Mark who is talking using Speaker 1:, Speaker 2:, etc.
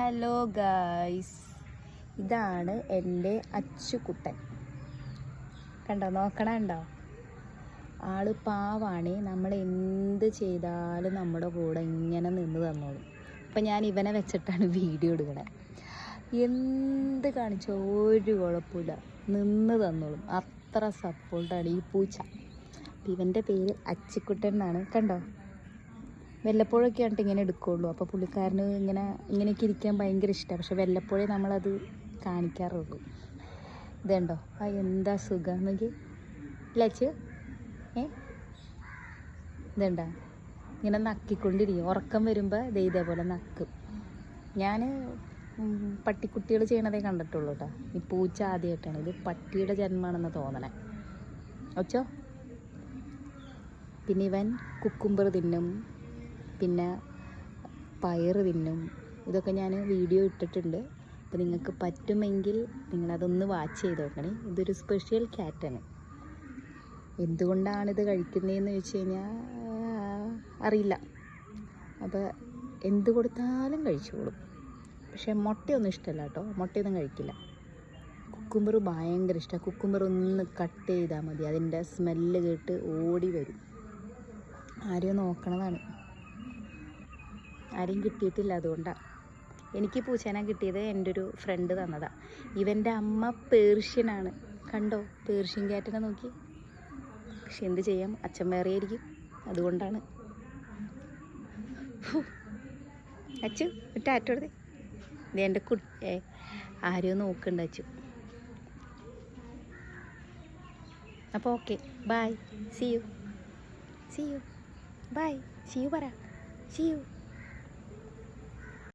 Speaker 1: Hello guys, ഇതാണ് എൻ്റെ അച്ചുകുട്ടൻ. കണ്ടോ, നോക്കണുണ്ടോ? ആള് പാവാണ്. നമ്മൾ എന്ത് ചെയ്താലും നമ്മുടെ കൂടെ ഇങ്ങനെ നിന്ന് തന്നോളും. ഇപ്പം ഞാൻ ഇവനെ വെച്ചിട്ടാണ് വീഡിയോ എടുക്കണേ. എന്ത് കാണിച്ചോ ഒരു കുഴപ്പമില്ല, നിന്ന് തന്നോളും. അത്ര സപ്പോർട്ടാണ് ഈ പൂച്ച. ഇവൻ്റെ പേര് അച്ചുകുട്ടൻ എന്നാണ്. കണ്ടോ, വല്ലപ്പോഴൊക്കെ ആയിട്ട് ഇങ്ങനെ എടുക്കുകയുള്ളൂ. അപ്പോൾ പുള്ളിക്കാരന് ഇങ്ങനെയൊക്കെ ഇരിക്കാൻ ഭയങ്കര ഇഷ്ടമാണ്. പക്ഷെ വല്ലപ്പോഴേ നമ്മളത് കാണിക്കാറുള്ളൂ. ഇതുണ്ടോ, എന്താ സുഖം നോക്കി ലച്ച്. ഇതുണ്ടോ, ഇങ്ങനെ നക്കിക്കൊണ്ടിരിക്കും. ഉറക്കം വരുമ്പോൾ ഇതേപോലെ നക്കും. ഞാൻ പട്ടിക്കുട്ടികൾ ചെയ്യണതേ കണ്ടിട്ടുള്ളൂ കേട്ടോ. ഈ പൂച്ച ആദ്യമായിട്ടാണ്. ഇത് പട്ടിയുടെ ജന്മമാണെന്ന് തോന്നണേ. ഒച്ചോ. പിന്നെ ഇവൻ കുക്കുംബർ തിന്നും, പിന്നെ പയറ് തിന്നും. ഇതൊക്കെ ഞാൻ വീഡിയോ ഇട്ടിട്ടുണ്ട്. അപ്പോൾ നിങ്ങൾക്ക് പറ്റുമെങ്കിൽ നിങ്ങളതൊന്ന് വാച്ച് ചെയ്ത് നോക്കണേ. ഇതൊരു സ്പെഷ്യൽ ക്യാറ്റാണ്. എന്തുകൊണ്ടാണിത് കഴിക്കുന്നതെന്ന് ചോദിച്ചു കഴിഞ്ഞാൽ അറിയില്ല. അപ്പോൾ എന്ത് കൊടുത്താലും കഴിച്ചോളും. പക്ഷേ മുട്ടയൊന്നും ഇഷ്ടമല്ല കേട്ടോ, മുട്ടയൊന്നും കഴിക്കില്ല. കുക്കുംബർ ഭയങ്കര ഇഷ്ടമാണ്. കുക്കുംബർ ഒന്ന് കട്ട് ചെയ്താൽ മതി, അതിൻ്റെ സ്മെല്ല് കേട്ട് ഓടി വരും. ആരെയും നോക്കണതാണ്. ആരെയും കിട്ടിയിട്ടില്ല, അതുകൊണ്ടാണ്. എനിക്ക് പൂച്ചേനെ കിട്ടിയത് എൻ്റെ ഒരു ഫ്രണ്ട് തന്നതാണ്. ഇവൻ്റെ അമ്മ പേർഷ്യനാണ്. കണ്ടോ, പേർഷ്യൻ ക്യാറ്റിനെ നോക്കി. പക്ഷെ എന്ത് ചെയ്യാം, അച്ഛൻ വേറെയായിരിക്കും, അതുകൊണ്ടാണ്. അച്ചു ടാറ്റോടേ. ഇത് എൻ്റെ ആരെയോ നോക്കുന്നുണ്ട് അച്ചു. അപ്പോൾ okay, bye, see you, bye, see you പറ, സി യു.